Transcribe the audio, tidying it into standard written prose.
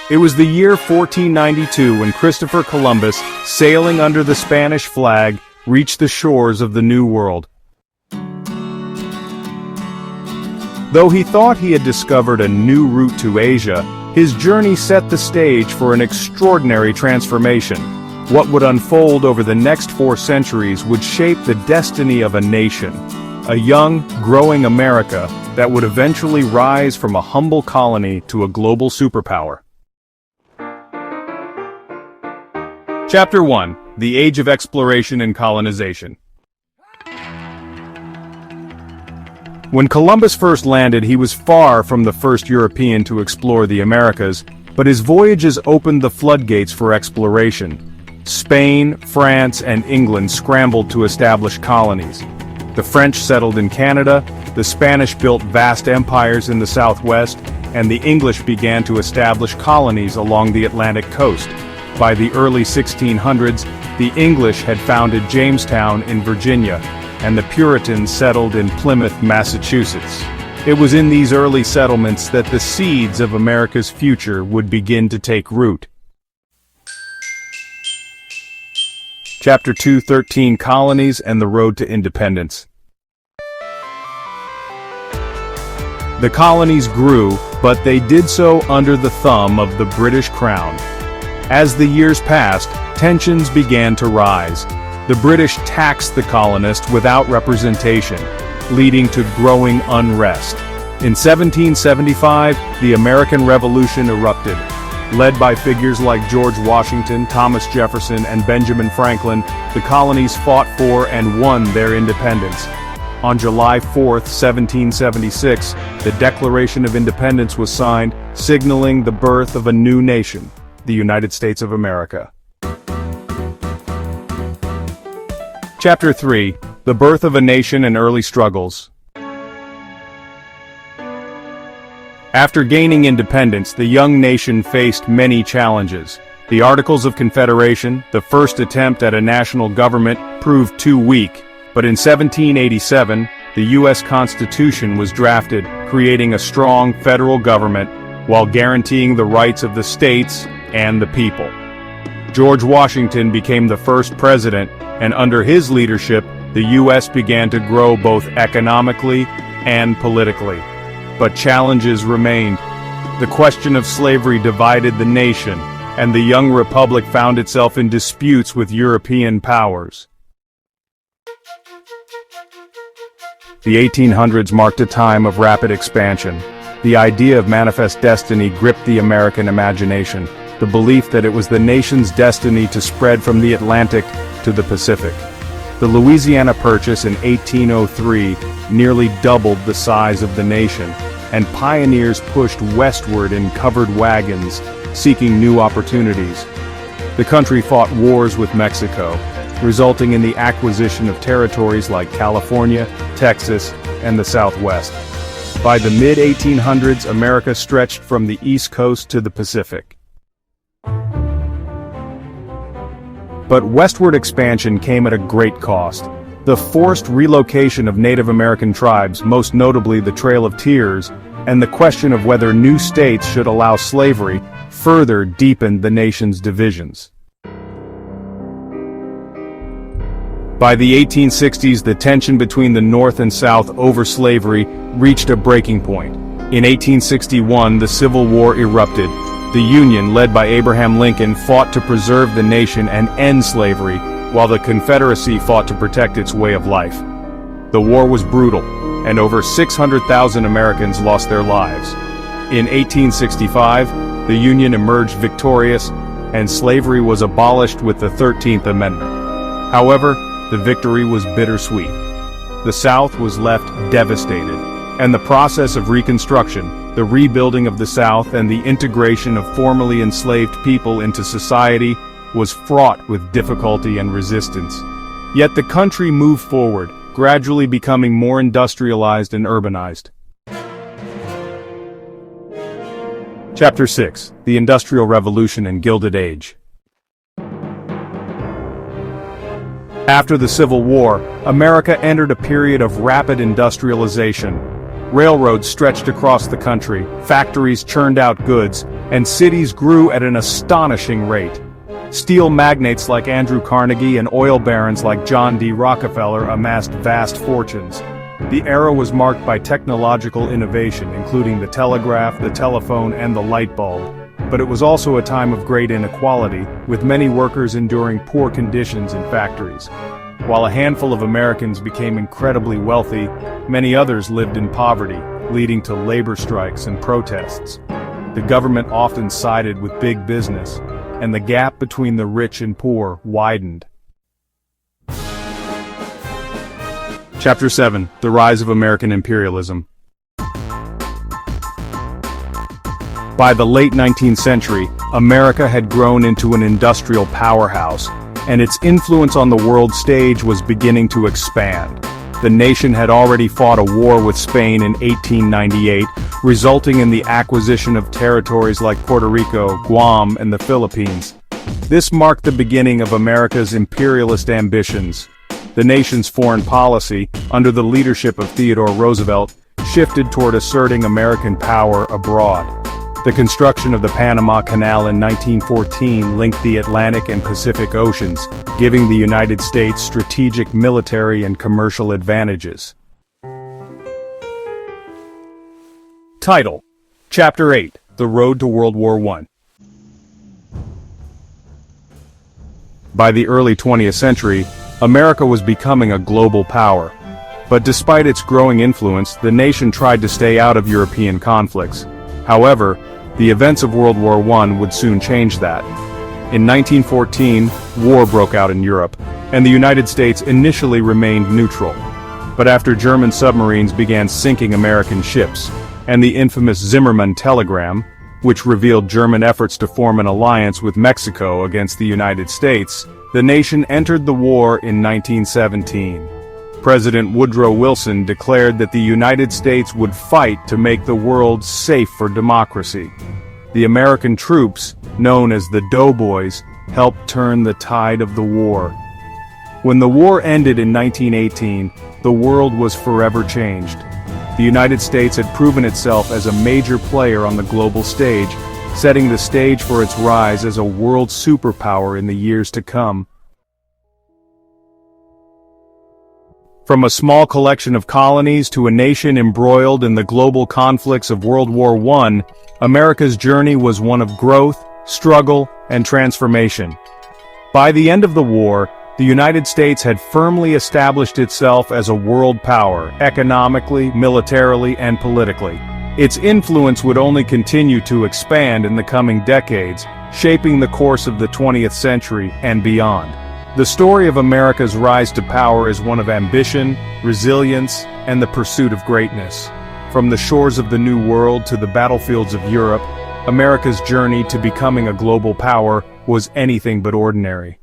It was the year 1492 when Christopher Columbus, sailing under the Spanish flag, reached the shores of the New World. Though he thought he had discovered a new route to Asia, his journey set the stage for an extraordinary transformation. What would unfold over the next 4 centuries would shape the destiny of a nation, a young, growing America that would eventually rise from a humble colony to a global superpower. Chapter 1: The Age of Exploration and Colonization. When Columbus first landed, he was far from the first European to explore the Americas, but his voyages opened the floodgates for exploration. Spain, France, and England scrambled to establish colonies. The French settled in Canada, the Spanish built vast empires in the southwest, and the English began to establish colonies along the Atlantic coast. By the early 1600s, the English had founded Jamestown in Virginia, and the Puritans settled in Plymouth, Massachusetts. It was in these early settlements that the seeds of America's future would begin to take root. Chapter 2: 13 Colonies and the Road to Independence. The colonies grew, but they did so under the thumb of the British Crown. As the years passed, tensions began to rise. The British taxed the colonists without representation, leading to growing unrest. In 1775, the American Revolution erupted. Led by figures like George Washington, Thomas Jefferson, and Benjamin Franklin, the colonies fought for and won their independence. On July 4, 1776, the Declaration of Independence was signed, signaling the birth of a new nation, the United States of America. Chapter 3: The Birth of a Nation and Early Struggles. After gaining independence, the young nation faced many challenges. The Articles of Confederation, the first attempt at a national government, proved too weak, but in 1787, the U.S. Constitution was drafted, creating a strong federal government while guaranteeing the rights of the states and the people. George Washington became the first president, and under his leadership, the U.S. began to grow both economically and politically. But challenges remained. The question of slavery divided the nation, and the young republic found itself in disputes with European powers. The 1800s marked a time of rapid expansion. The idea of manifest destiny gripped the American imagination, the belief that it was the nation's destiny to spread from the Atlantic to the Pacific. The Louisiana Purchase in 1803 nearly doubled the size of the nation, and pioneers pushed westward in covered wagons, seeking new opportunities. The country fought wars with Mexico, resulting in the acquisition of territories like California, Texas, and the Southwest. By the mid-1800s, America stretched from the East Coast to the Pacific. But westward expansion came at a great cost. The forced relocation of Native American tribes, most notably the Trail of Tears, and the question of whether new states should allow slavery, further deepened the nation's divisions. By the 1860s, the tension between the North and South over slavery reached a breaking point. In 1861, the Civil War erupted. The Union, led by Abraham Lincoln, fought to preserve the nation and end slavery, while the Confederacy fought to protect its way of life. The war was brutal, and over 600,000 Americans lost their lives. In 1865, the Union emerged victorious, and slavery was abolished with the 13th Amendment. However, the victory was bittersweet. The South was left devastated, and the process of Reconstruction, the rebuilding of the South and the integration of formerly enslaved people into society, was fraught with difficulty and resistance. Yet the country moved forward, gradually becoming more industrialized and urbanized. Chapter 6: The Industrial Revolution and Gilded Age. After the Civil War, America entered a period of rapid industrialization. Railroads stretched across the country, factories churned out goods, and cities grew at an astonishing rate. Steel magnates like Andrew Carnegie and oil barons like John D. Rockefeller amassed vast fortunes. The era was marked by technological innovation, including the telegraph, the telephone, and the light bulb. But it was also a time of great inequality, with many workers enduring poor conditions in factories. While a handful of Americans became incredibly wealthy, many others lived in poverty, leading to labor strikes and protests. The government often sided with big business, and the gap between the rich and poor widened. Chapter 7: The Rise of American Imperialism. By the late 19th century, America had grown into an industrial powerhouse, and its influence on the world stage was beginning to expand. The nation had already fought a war with Spain in 1898, resulting in the acquisition of territories like Puerto Rico, Guam, and the Philippines. This marked the beginning of America's imperialist ambitions. The nation's foreign policy, under the leadership of Theodore Roosevelt, shifted toward asserting American power abroad. The construction of the Panama Canal in 1914 linked the Atlantic and Pacific Oceans, giving the United States strategic military and commercial advantages. Title: Chapter 8: The Road to World War I. By the early 20th century, America was becoming a global power. But despite its growing influence, the nation tried to stay out of European conflicts. However, the events of World War I would soon change that. In 1914, war broke out in Europe, and the United States initially remained neutral. But after German submarines began sinking American ships, and the infamous Zimmermann telegram, which revealed German efforts to form an alliance with Mexico against the United States, the nation entered the war in 1917. President Woodrow Wilson declared that the United States would fight to make the world safe for democracy. The American troops, known as the Doughboys, helped turn the tide of the war. When the war ended in 1918, the world was forever changed. The United States had proven itself as a major player on the global stage, setting the stage for its rise as a world superpower in the years to come. From a small collection of colonies to a nation embroiled in the global conflicts of World War I, America's journey was one of growth, struggle, and transformation. By the end of the war, the United States had firmly established itself as a world power, economically, militarily, and politically. Its influence would only continue to expand in the coming decades, shaping the course of the 20th century and beyond. The story of America's rise to power is one of ambition, resilience, and the pursuit of greatness. From the shores of the New World to the battlefields of Europe, America's journey to becoming a global power was anything but ordinary.